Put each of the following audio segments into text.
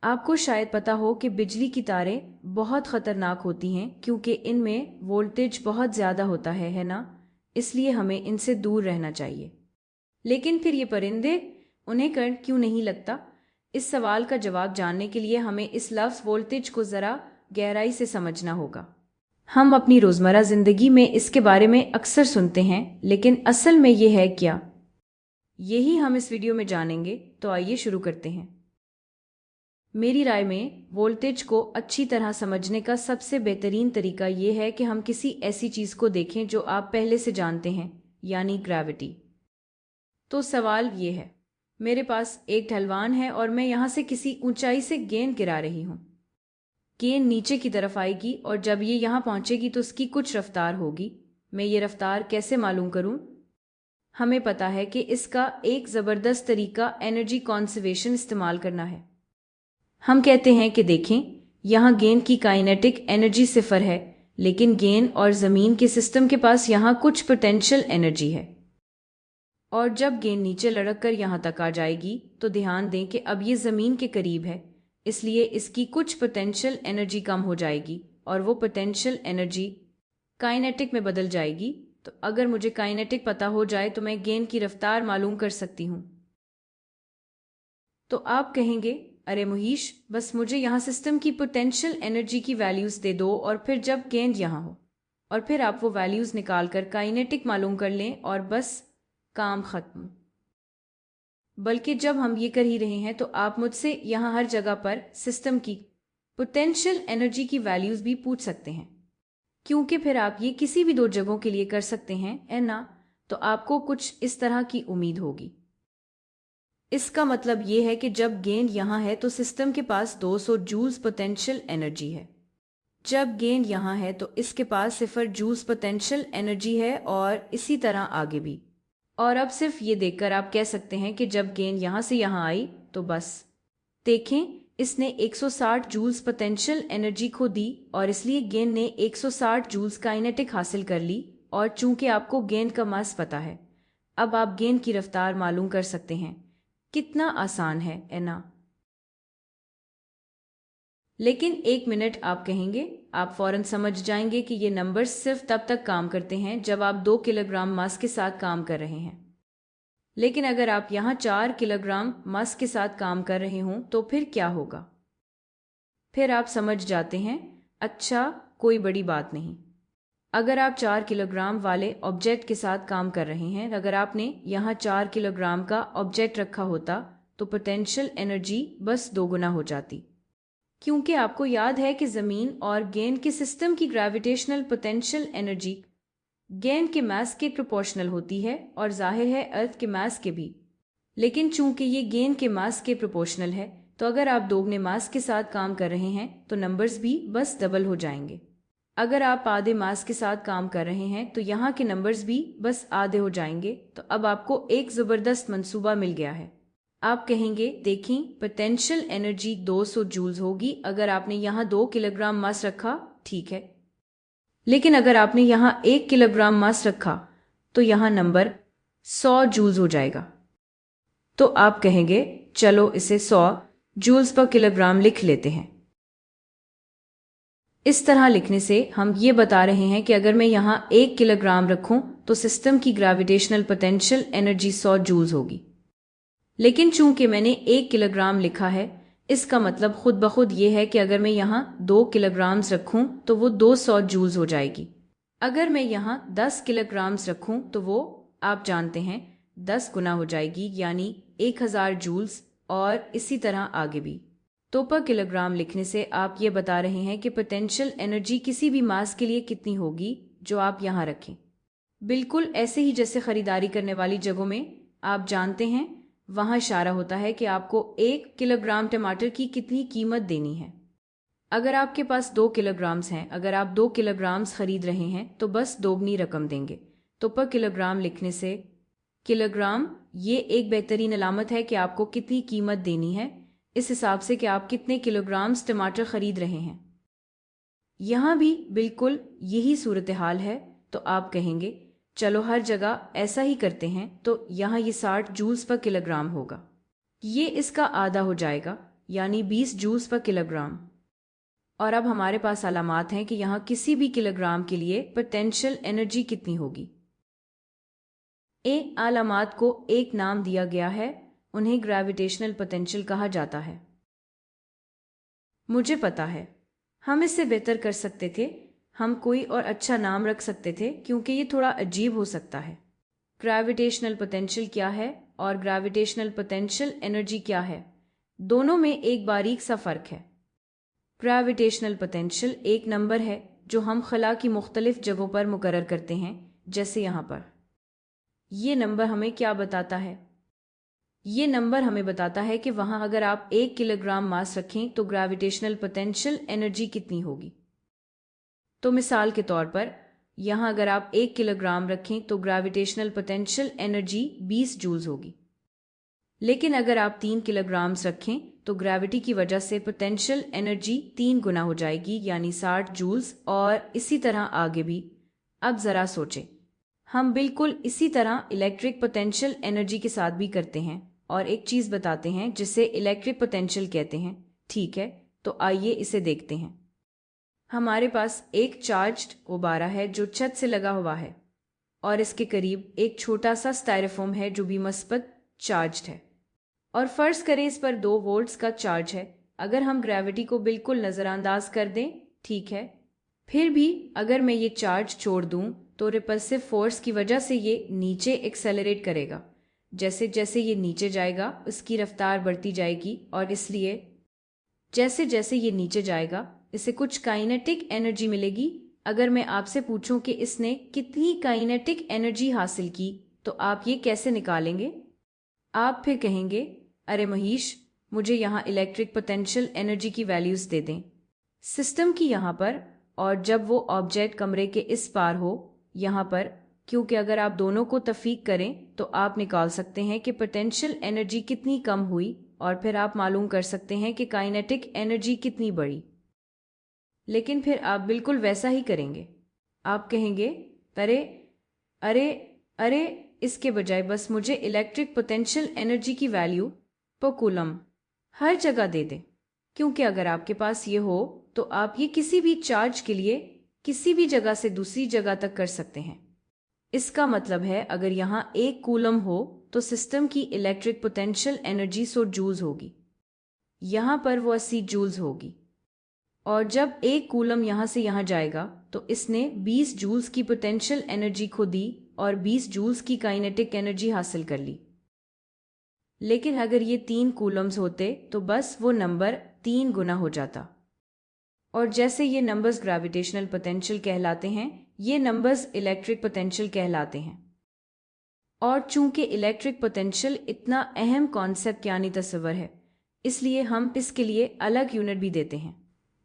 आपको शायद पता हो कि बिजली की तारें बहुत खतरनाक होती हैं क्योंकि इनमें वोल्टेज बहुत ज़्यादा होता है ना। इसलिए हमें इनसे दूर रहना चाहिए। लेकिन फिर ये परिंदे, उन्हें करंट क्यों नहीं लगता? इस सवाल का जवाब जानने के लिए हमें इस लफ्ज़ वोल्टेज को ज़रा गहराई से समझना होगा। हम अपनी रोज़मर्रा ज़िंदगी में इसके बारे में अक्सर सुनते हैं, लेकिन असल में ये है क्या? यही हम इस वीडियो में जानेंगे। तो आइए शुरू करते हैं। मेरी राय में वोल्टेज को अच्छी तरह समझने का सबसे बेहतरीन तरीका ये है कि हम किसी ऐसी चीज़ को देखें जो आप पहले से जानते हैं, यानी ग्रेविटी। तो सवाल ये है, मेरे पास एक ढलवान है और मैं यहाँ से किसी ऊंचाई से गेंद गिरा रही हूँ। गेंद नीचे की तरफ आएगी और जब ये यहाँ पहुँचेगी तो उसकी कुछ रफ्तार होगी। मैं ये रफ्तार कैसे मालूम करूँ? हमें पता है कि इसका एक ज़बरदस्त तरीका एनर्जी कॉन्जर्वेशन इस्तेमाल करना है। हम कहते हैं कि देखें, यहाँ गेंद की काइनेटिक एनर्जी सिफर है, लेकिन गेंद और ज़मीन के सिस्टम के पास यहाँ कुछ पोटेंशियल एनर्जी है। और जब गेंद नीचे लढ़क कर यहाँ तक आ जाएगी तो ध्यान दें कि अब ये ज़मीन के करीब है, इसलिए इसकी कुछ पोटेंशियल एनर्जी कम हो जाएगी और वो पोटेंशियल एनर्जी काइनेटिक में बदल जाएगी। तो अगर मुझे काइनेटिक पता हो जाए तो मैं गेंद की रफ्तार मालूम कर सकती हूँ। तो आप कहेंगे, अरे मुहीश, बस मुझे यहाँ सिस्टम की पोटेंशियल एनर्जी की वैल्यूज़ दे दो और फिर जब गेंद यहाँ हो और फिर आप वो वैल्यूज़ निकाल कर काइनेटिक मालूम कर लें और बस काम ख़त्म। बल्कि जब हम ये कर ही रहे हैं तो आप मुझसे यहाँ हर जगह पर सिस्टम की पोटेंशियल एनर्जी की वैल्यूज़ भी पूछ सकते हैं, क्योंकि फिर आप ये किसी भी दो जगहों के लिए कर सकते हैं, है ना? तो आपको कुछ इस तरह की उम्मीद होगी। इसका मतलब ये है कि जब गेंद यहाँ है तो सिस्टम के पास 200 जूल्स पोटेंशियल एनर्जी है। जब गेंद यहाँ है तो इसके पास 0 जूल्स पोटेंशियल एनर्जी है और इसी तरह आगे भी। और अब सिर्फ ये देखकर आप कह सकते हैं कि जब गेंद यहाँ से यहाँ आई तो बस देखें, इसने 160 जूल्स पोटेंशियल एनर्जी खो दी और इसलिए गेंद ने 160 जूल्स काइनेटिक हासिल कर ली। और चूंकि आपको गेंद का मास पता है, अब आप गेंद की रफ्तार मालूम कर सकते हैं। कितना आसान है ना? लेकिन एक मिनट, आप कहेंगे, आप फौरन समझ जाएंगे कि ये नंबर्स सिर्फ तब तक काम करते हैं जब आप 2 किलोग्राम मास के साथ काम कर रहे हैं। लेकिन अगर आप यहाँ 4 किलोग्राम मास के साथ काम कर रहे हों तो फिर क्या होगा? फिर आप समझ जाते हैं, अच्छा, कोई बड़ी बात नहीं। अगर आप 4 किलोग्राम वाले ऑब्जेक्ट के साथ काम कर रहे हैं, अगर आपने यहाँ 4 किलोग्राम का ऑब्जेक्ट रखा होता तो पोटेंशियल एनर्जी बस दोगुना हो जाती, क्योंकि आपको याद है कि ज़मीन और गेंद के सिस्टम की ग्रेविटेशनल पोटेंशियल एनर्जी गेंद के मास के प्रोपोर्शनल होती है और जाहिर है अर्थ के मास के भी। लेकिन चूंकि ये गेंद के मास के प्रोपोर्शनल है, तो अगर आप दोगुने मास के साथ काम कर रहे हैं तो नंबर्स भी बस डबल हो जाएंगे। अगर आप आधे मास के साथ काम कर रहे हैं तो यहाँ के नंबर्स भी बस आधे हो जाएंगे। तो अब आपको एक ज़बरदस्त मंसूबा मिल गया है। आप कहेंगे, देखें, पोटेंशियल एनर्जी 200 जूल्स होगी अगर आपने यहाँ 2 किलोग्राम मास रखा, ठीक है। लेकिन अगर आपने यहाँ 1 किलोग्राम मास रखा तो यहाँ नंबर 100 जूल्स हो जाएगा। तो आप कहेंगे, चलो इसे 100 जूल्स पर किलोग्राम लिख लेते हैं। इस तरह लिखने से हम ये बता रहे हैं कि अगर मैं यहाँ 1 किलोग्राम रखूं तो सिस्टम की ग्रेविटेशनल पोटेंशियल एनर्जी 100 जूल्स होगी। लेकिन चूंकि मैंने 1 किलोग्राम लिखा है, इसका मतलब खुद ब खुद ये है कि अगर मैं यहाँ 2 किलोग्राम्स रखूं तो वो 200 जूल्स हो जाएगी। अगर मैं यहाँ 10 किलोग्राम्स रखूं तो वो, आप जानते हैं, 10 गुना हो जाएगी, यानी 1000 जूल्स, और इसी तरह आगे भी। तो पर किलोग्राम लिखने से आप ये बता रहे हैं कि पोटेंशियल एनर्जी किसी भी मास के लिए कितनी होगी जो आप यहाँ रखें। बिल्कुल ऐसे ही जैसे खरीदारी करने वाली जगहों में आप जानते हैं, वहाँ इशारा होता है कि आपको 1 किलोग्राम टमाटर की कितनी कीमत देनी है। अगर आपके पास 2 किलोग्राम्स हैं, अगर आप 2 किलोग्राम्स खरीद रहे हैं तो बस दोगुनी रकम देंगे। तो पर किलोग्राम लिखने से किलोग्राम ये एक बेहतरीन अलामत है कि आपको कितनी कीमत देनी है, इस हिसाब से कि आप कितने किलोग्राम्स टमाटर खरीद रहे हैं। यहाँ भी बिल्कुल यही सूरत हाल है। तो आप कहेंगे, चलो हर जगह ऐसा ही करते हैं। तो यहाँ ये 60 जूल्स पर किलोग्राम होगा, ये इसका आधा हो जाएगा। यानी 20 जूल्स पर किलोग्राम। और अब हमारे पास अलामात हैं कि यहाँ किसी भी किलोग्राम के लिए पोटेंशियल एनर्जी कितनी होगी। अलामात को एक नाम दिया गया है, उन्हें ग्रेविटेशनल पोटेंशियल कहा जाता है। मुझे पता है, हम इससे बेहतर कर सकते थे, हम कोई और अच्छा नाम रख सकते थे क्योंकि ये थोड़ा अजीब हो सकता है। ग्रेविटेशनल पोटेंशियल क्या है और ग्रेविटेशनल पोटेंशियल एनर्जी क्या है, दोनों में एक बारीक सा फर्क है। ग्रेविटेशनल पोटेंशियल एक नंबर है जो हम खला की मुख्तलिफ जगहों पर मुकर्रर करते हैं, जैसे यहाँ पर। ये नंबर हमें क्या बताता है? ये नंबर हमें बताता है कि वहाँ अगर आप 1 किलोग्राम मास रखें तो ग्रेविटेशनल पोटेंशियल एनर्जी कितनी होगी। तो मिसाल के तौर पर यहाँ अगर आप 1 किलोग्राम रखें तो ग्रेविटेशनल पोटेंशियल एनर्जी 20 जूल्स होगी। लेकिन अगर आप 3 किलोग्राम्स रखें तो ग्रेविटी की वजह से पोटेंशियल एनर्जी 3 गुना हो जाएगी, यानी 60 जूल्स, और इसी तरह आगे भी। अब ज़रा सोचें, हम बिल्कुल इसी तरह इलेक्ट्रिक पोटेंशियल एनर्जी के साथ भी करते हैं और एक चीज़ बताते हैं जिसे इलेक्ट्रिक पोटेंशियल कहते हैं। ठीक है, तो आइए इसे देखते हैं। हमारे पास एक चार्ज्ड गुब्बारा है जो छत से लगा हुआ है और इसके करीब एक छोटा सा स्टायरोफोम है जो भी मस्बत चार्ज्ड है। और फर्ज करें इस पर 2 वोल्ट्स का चार्ज है। अगर हम ग्रेविटी को बिल्कुल नज़रअंदाज कर दें, ठीक है, फिर भी अगर मैं ये चार्ज छोड़ दूं तो रिपल्सिव फोर्स की वजह से ये नीचे एक्सेलरेट करेगा। जैसे जैसे ये नीचे जाएगा उसकी रफ्तार बढ़ती जाएगी और इसलिए जैसे जैसे ये नीचे जाएगा इसे कुछ काइनेटिक एनर्जी मिलेगी। अगर मैं आपसे पूछूं कि इसने कितनी काइनेटिक एनर्जी हासिल की तो आप ये कैसे निकालेंगे? आप फिर कहेंगे, अरे महीश, मुझे यहाँ इलेक्ट्रिक पोटेंशियल एनर्जी की वैल्यूज़ दे दें सिस्टम की यहाँ पर, और जब वो ऑब्जेक्ट कमरे के इस पार हो यहाँ पर, क्योंकि अगर आप दोनों को तफीक करें तो आप निकाल सकते हैं कि पोटेंशियल एनर्जी कितनी कम हुई और फिर आप मालूम कर सकते हैं कि काइनेटिक एनर्जी कितनी बढ़ी। लेकिन फिर आप बिल्कुल वैसा ही करेंगे। आप कहेंगे, अरे अरे अरे इसके बजाय बस मुझे इलेक्ट्रिक पोटेंशियल एनर्जी की वैल्यू पर कूलम हर जगह दे दें, क्योंकि अगर आपके पास ये हो तो आप ये किसी भी चार्ज के लिए किसी भी जगह से दूसरी जगह तक कर सकते हैं। इसका मतलब है अगर यहाँ 1 कूलम हो तो सिस्टम की इलेक्ट्रिक पोटेंशियल एनर्जी 100 जूल्स होगी, यहाँ पर वो 80 जूल्स होगी। और जब 1 कूलम यहाँ से यहाँ जाएगा तो इसने 20 जूल्स की पोटेंशियल एनर्जी खो दी और 20 जूल्स की काइनेटिक एनर्जी हासिल कर ली। लेकिन अगर ये 3 कूलम्स होते तो बस वो नंबर 3 गुना हो जाता। और जैसे ये नंबर्स ग्रेविटेशनल पोटेंशियल कहलाते हैं, ये नंबर्स इलेक्ट्रिक पोटेंशियल कहलाते हैं। और चूंकि इलेक्ट्रिक पोटेंशियल इतना अहम कॉन्सेप्ट यानी तस्वर है, इसलिए हम इसके लिए अलग यूनिट भी देते हैं।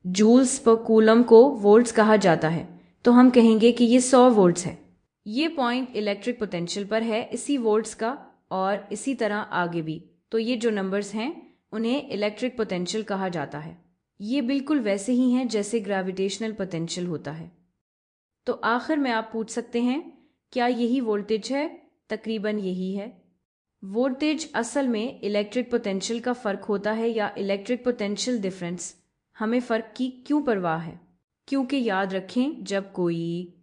जूल्स पर कूलम को वोल्ट्स कहा जाता है, तो हम कहेंगे कि ये 100 वोल्ट्स है। ये पॉइंट इलेक्ट्रिक पोटेंशियल पर है इसी वोल्ट्स का, और इसी तरह आगे भी। तो ये जो नंबर्स हैं उन्हें इलेक्ट्रिक पोटेंशियल कहा जाता है। ये बिल्कुल वैसे ही हैं जैसे ग्रेविटेशनल पोटेंशियल होता है। तो आखिर में आप पूछ सकते हैं, क्या यही वोल्टेज है? तकरीबन यही है। वोल्टेज असल में इलेक्ट्रिक पोटेंशियल का फ़र्क होता है या इलेक्ट्रिक पोटेंशियल डिफरेंस। हमें फ़र्क की क्यों परवाह है? क्योंकि याद रखें, जब कोई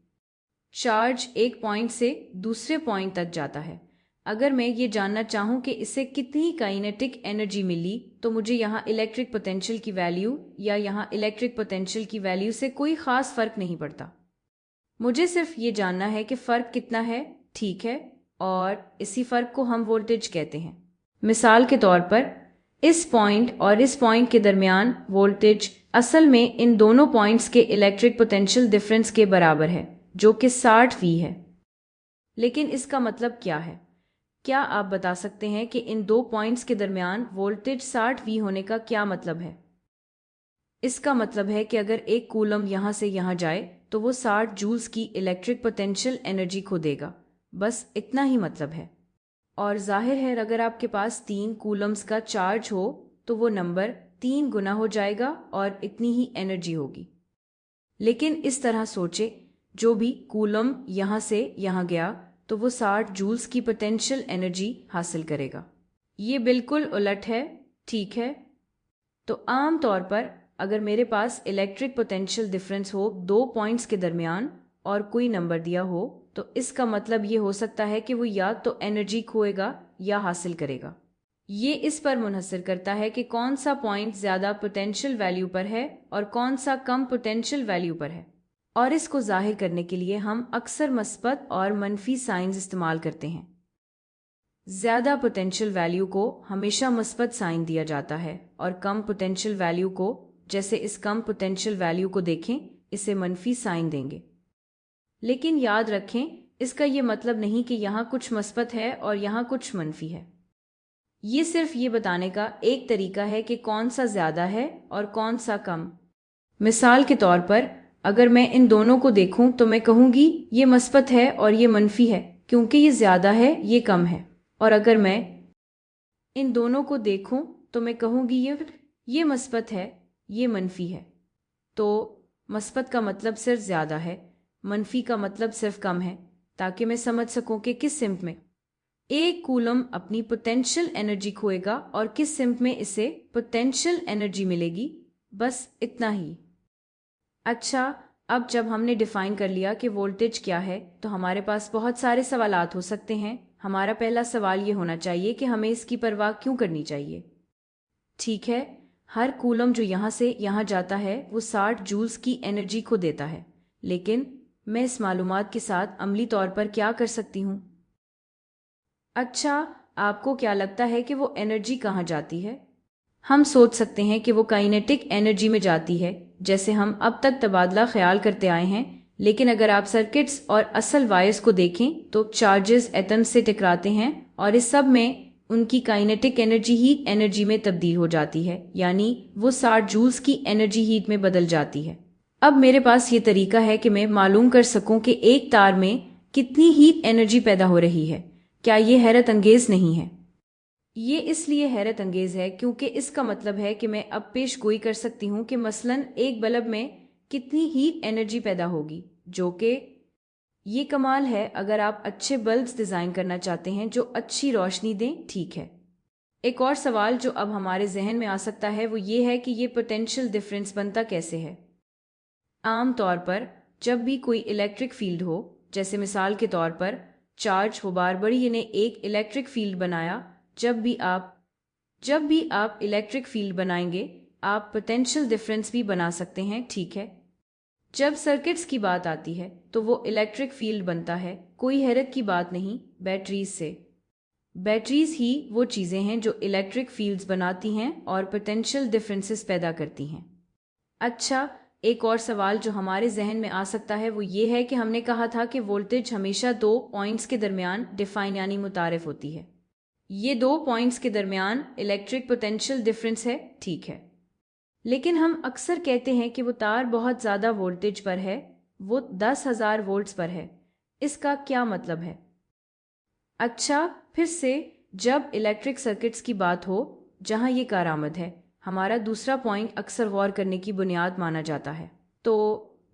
चार्ज एक पॉइंट से दूसरे पॉइंट तक जाता है, अगर मैं ये जानना चाहूँ कि इसे कितनी काइनेटिक एनर्जी मिली, तो मुझे यहाँ इलेक्ट्रिक पोटेंशियल की वैल्यू या यहाँ इलेक्ट्रिक पोटेंशियल की वैल्यू से कोई ख़ास फ़र्क नहीं पड़ता। मुझे सिर्फ ये जानना है कि फ़र्क कितना है, ठीक है, और इसी फ़र्क को हम वोल्टेज कहते हैं। मिसाल के तौर पर इस पॉइंट और इस पॉइंट के दरमियान वोल्टेज असल में इन दोनों पॉइंट्स के इलेक्ट्रिक पोटेंशियल डिफरेंस के बराबर है, जो कि 60 वी है। लेकिन इसका मतलब क्या है? क्या आप बता सकते हैं कि इन 2 पॉइंट्स के दरमियान वोल्टेज 60 वी होने का क्या मतलब है? इसका मतलब है कि अगर 1 कूलम यहाँ से यहाँ जाए तो वो 60 जूल्स की इलेक्ट्रिक पोटेंशियल एनर्जी खो देगा। बस इतना ही मतलब है। और जाहिर है अगर आपके पास 3 कूलम्स का चार्ज हो तो वो नंबर 3 गुना हो जाएगा और इतनी ही एनर्जी होगी। लेकिन इस तरह सोचे, जो भी कूलम यहाँ से यहाँ गया तो वो 60 जूल्स की पोटेंशियल एनर्जी हासिल करेगा। ये बिल्कुल उलट है, ठीक है। तो आम तौर पर अगर मेरे पास इलेक्ट्रिक पोटेंशियल डिफरेंस हो दो पॉइंट्स के दरमियान और कोई नंबर दिया हो, तो इसका मतलब ये हो सकता है कि वो या तो एनर्जी खोएगा या हासिल करेगा। ये इस पर मुनहसर करता है कि कौन सा पॉइंट ज़्यादा पोटेंशियल वैल्यू पर है और कौन सा कम पोटेंशियल वैल्यू पर है। और इसको जाहिर करने के लिए हम अक्सर मस्बत और मनफी साइंस इस्तेमाल करते हैं। ज़्यादा पोटेंशियल वैल्यू को हमेशा मस्बत साइन दिया जाता है और कम पोटेंशियल वैल्यू को, जैसे इस कम पोटेंशियल वैल्यू को देखें, इसे मनफी साइन देंगे। लेकिन याद रखें, इसका ये मतलब नहीं कि यहाँ कुछ मस्बत है और यहाँ कुछ मनफी है। ये सिर्फ ये बताने का एक तरीका है कि कौन सा ज़्यादा है और कौन सा कम। मिसाल के तौर पर अगर मैं इन दोनों को देखूं तो मैं कहूँगी ये मस्बत है और ये मनफी है, क्योंकि ये ज़्यादा है, ये कम है। और अगर मैं इन दोनों को देखूं तो मैं कहूँगी ये मस्बत है, ये मनफी है। तो मस्बत का मतलब सिर्फ ज़्यादा है, मनफी का मतलब सिर्फ कम है, ताकि मैं समझ सकूं कि किस सिम्त में एक कूलम अपनी पोटेंशियल एनर्जी खोएगा और किस सिम्त में इसे पोटेंशियल एनर्जी मिलेगी। बस इतना ही। अच्छा, अब जब हमने डिफाइन कर लिया कि वोल्टेज क्या है, तो हमारे पास बहुत सारे सवालात हो सकते हैं। हमारा पहला सवाल ये होना चाहिए कि हमें इसकी परवाह क्यों करनी चाहिए। ठीक है, हर कूलम जो यहाँ से यहाँ जाता है वो 60 जूल्स की एनर्जी को देता है, लेकिन मैं इस मालूमात के साथ अमली तौर पर क्या कर सकती हूँ? अच्छा, आपको क्या लगता है कि वो एनर्जी कहाँ जाती है? हम सोच सकते हैं कि वो काइनेटिक एनर्जी में जाती है, जैसे हम अब तक तबादला ख्याल करते आए हैं। लेकिन अगर आप सर्किट्स और असल वायर्स को देखें तो चार्जेस एटम्स से टकराते हैं और इस सब में उनकी काइनेटिक एनर्जी हीट एनर्जी में तब्दील हो जाती है, यानी वो 60 जूल्स की एनर्जी हीट में बदल जाती है। अब मेरे पास ये तरीका है कि मैं मालूम कर सकूं कि एक तार में कितनी हीट एनर्जी पैदा हो रही है। क्या ये हैरत अंगेज नहीं है? ये इसलिए हैरत अंगेज है क्योंकि इसका मतलब है कि मैं अब पेश गोई कर सकती हूँ कि मसलन एक बल्ब में कितनी हीट एनर्जी पैदा होगी, जो कि ये कमाल है अगर आप अच्छे बल्ब्स डिज़ाइन करना चाहते हैं जो अच्छी रोशनी दें। ठीक है, एक और सवाल जो अब हमारे जहन में आ सकता है वो ये है कि ये पोटेंशियल डिफरेंस बनता कैसे है। आम तौर पर जब भी कोई इलेक्ट्रिक फील्ड हो, जैसे मिसाल के तौर पर चार्ज हुबार बड़ी ने एक इलेक्ट्रिक फील्ड बनाया, जब भी आप इलेक्ट्रिक फील्ड बनाएंगे आप पोटेंशियल डिफरेंस भी बना सकते हैं। ठीक है, जब सर्किट्स की बात आती है तो वो इलेक्ट्रिक फील्ड बनता है, कोई हैरत की बात नहीं, बैटरीज से। बैटरीज ही वो चीज़ें हैं जो इलेक्ट्रिक फील्ड्स बनाती हैं और पोटेंशियल डिफरेंसेस पैदा करती हैं। अच्छा, एक और सवाल जो हमारे जहन में आ सकता है वो ये है कि हमने कहा था कि वोल्टेज हमेशा दो पॉइंट्स के दरमियान डिफाइन यानी मुतारिफ होती है। ये दो पॉइंट्स के दरमियान इलेक्ट्रिक पोटेंशियल डिफरेंस है। ठीक है, लेकिन हम अक्सर कहते हैं कि वो तार बहुत ज़्यादा वोल्टेज पर है, वो 10,000 वोल्ट्स पर है। इसका क्या मतलब है? अच्छा, फिर से जब इलेक्ट्रिक सर्किट्स की बात हो जहां ये कारआमद है, हमारा दूसरा पॉइंट अक्सर गौर करने की बुनियाद माना जाता है। तो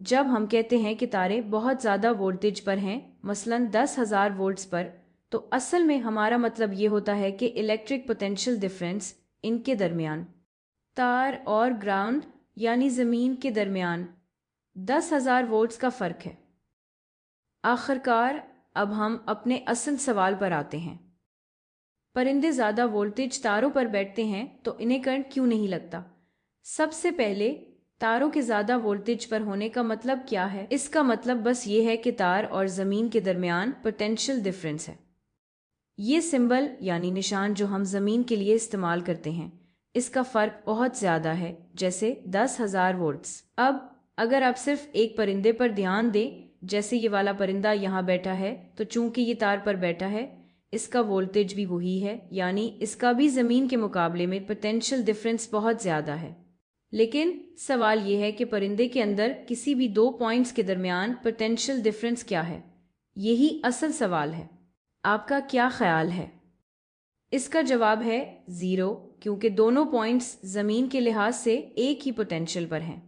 जब हम कहते हैं कि तारे बहुत ज़्यादा वोल्टेज पर हैं, मसलन 10,000 वोल्ट्स पर, तो असल में हमारा मतलब ये होता है कि इलेक्ट्रिक पोटेंशियल डिफरेंस इनके दरमियान, तार और ग्राउंड यानी ज़मीन के दरमियान 10,000 वोल्ट्स का फ़र्क है। आखिरकार अब हम अपने असल सवाल पर आते हैं। परिंदे ज़्यादा वोल्टेज तारों पर बैठते हैं तो इन्हें करंट क्यों नहीं लगता? सबसे पहले, तारों के ज़्यादा वोल्टेज पर होने का मतलब क्या है? इसका मतलब बस ये है कि तार और ज़मीन के दरमियान पोटेंशियल डिफरेंस है। ये सिंबल यानी निशान जो हम ज़मीन के लिए इस्तेमाल करते हैं, इसका फ़र्क बहुत ज़्यादा है, जैसे 10,000 वोल्ट्स। अब अगर आप सिर्फ एक परिंदे पर ध्यान दें, जैसे ये वाला परिंदा यहाँ बैठा है, तो चूंकि ये तार पर बैठा है, इसका वोल्टेज भी वही है, यानी इसका भी ज़मीन के मुकाबले में पोटेंशियल डिफरेंस बहुत ज़्यादा है। लेकिन सवाल ये है कि परिंदे के अंदर किसी भी दो पॉइंट्स के दरमियान पोटेंशियल डिफरेंस क्या है? यही असल सवाल है। आपका क्या ख्याल है? इसका जवाब है 0, क्योंकि दोनों पॉइंट्स ज़मीन के लिहाज से एक ही पोटेंशियल पर हैं।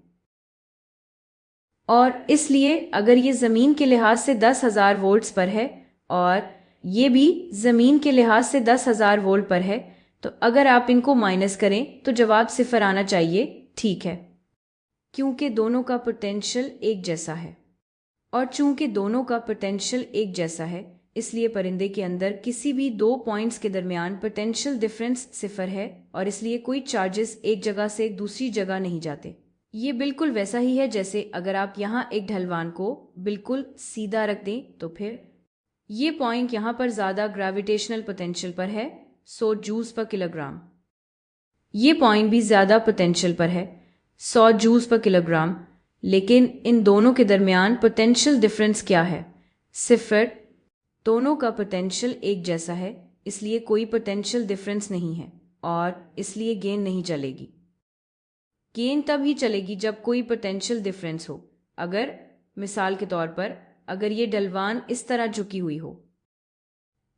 और इसलिए अगर ये ज़मीन के लिहाज से 10,000 वोल्ट्स पर है और ये भी ज़मीन के लिहाज से 10,000 वोल्ट पर है, तो अगर आप इनको माइनस करें तो जवाब सिफर आना चाहिए, ठीक है, क्योंकि दोनों का पोटेंशियल एक जैसा है। और चूंकि दोनों का पोटेंशियल एक जैसा है, इसलिए परिंदे के अंदर किसी भी दो पॉइंट्स के दरमियान पोटेंशियल डिफरेंस सिफर है और इसलिए कोई चार्जेस एक जगह से दूसरी जगह नहीं जाते। ये बिल्कुल वैसा ही है जैसे अगर आप यहाँ एक ढलवान को बिल्कुल सीधा रख दें तो फिर ये पॉइंट यहाँ पर ज़्यादा ग्रेविटेशनल पोटेंशियल पर है, 100 जूल्स पर किलोग्राम। ये पॉइंट भी ज़्यादा पोटेंशियल पर है, 100 जूल्स पर किलोग्राम। लेकिन इन दोनों के दरमियान पोटेंशियल डिफरेंस क्या है? सिफर। दोनों का पोटेंशियल एक जैसा है, इसलिए कोई पोटेंशियल डिफरेंस नहीं है और इसलिए गेन नहीं चलेगी। गेन तब ही चलेगी जब कोई पोटेंशियल डिफरेंस हो। अगर मिसाल के तौर पर अगर ये ढलवान इस तरह झुकी हुई हो।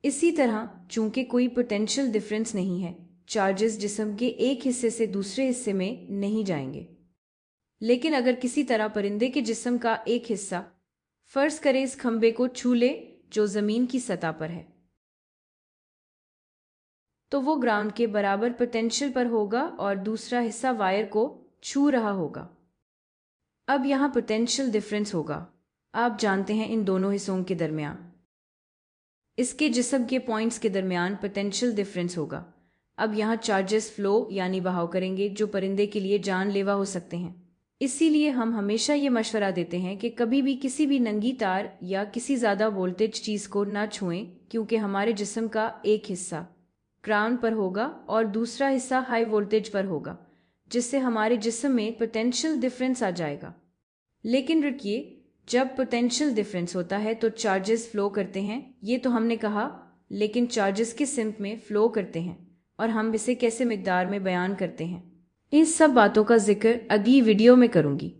इसी तरह चूंकि कोई पोटेंशियल डिफरेंस नहीं है, चार्जेस जिस्म के एक हिस्से से दूसरे हिस्से में नहीं जाएंगे। लेकिन अगर किसी तरह परिंदे के जिस्म का एक हिस्सा फर्ज करें इस खंबे को छू ले जो जमीन की सतह पर है, तो वो ग्राउंड के बराबर पोटेंशियल पर होगा और दूसरा हिस्सा वायर को छू रहा होगा। अब यहाँ पोटेंशियल डिफरेंस होगा, आप जानते हैं, इन दोनों हिस्सों के दरमियान, इसके जिस्म के पॉइंट्स के दरमियान पोटेंशियल डिफरेंस होगा। अब यहाँ चार्जेस फ्लो यानी बहाव करेंगे जो परिंदे के लिए जानलेवा हो सकते हैं। इसीलिए हम हमेशा ये मशवरा देते हैं कि कभी भी किसी भी नंगी तार या किसी ज़्यादा वोल्टेज चीज़ को ना छुएं, क्योंकि हमारे जिस्म का एक हिस्सा ग्राउंड पर होगा और दूसरा हिस्सा हाई वोल्टेज पर होगा, जिससे हमारे जिस्म में पोटेंशियल डिफरेंस आ जाएगा। लेकिन रुकिए, जब पोटेंशियल डिफरेंस होता है तो चार्जेस फ्लो करते हैं, ये तो हमने कहा, लेकिन चार्जेस किस सिमत में फ्लो करते हैं और हम इसे कैसे मिकदार में बयान करते हैं, इन सब बातों का जिक्र अगली वीडियो में करूंगी।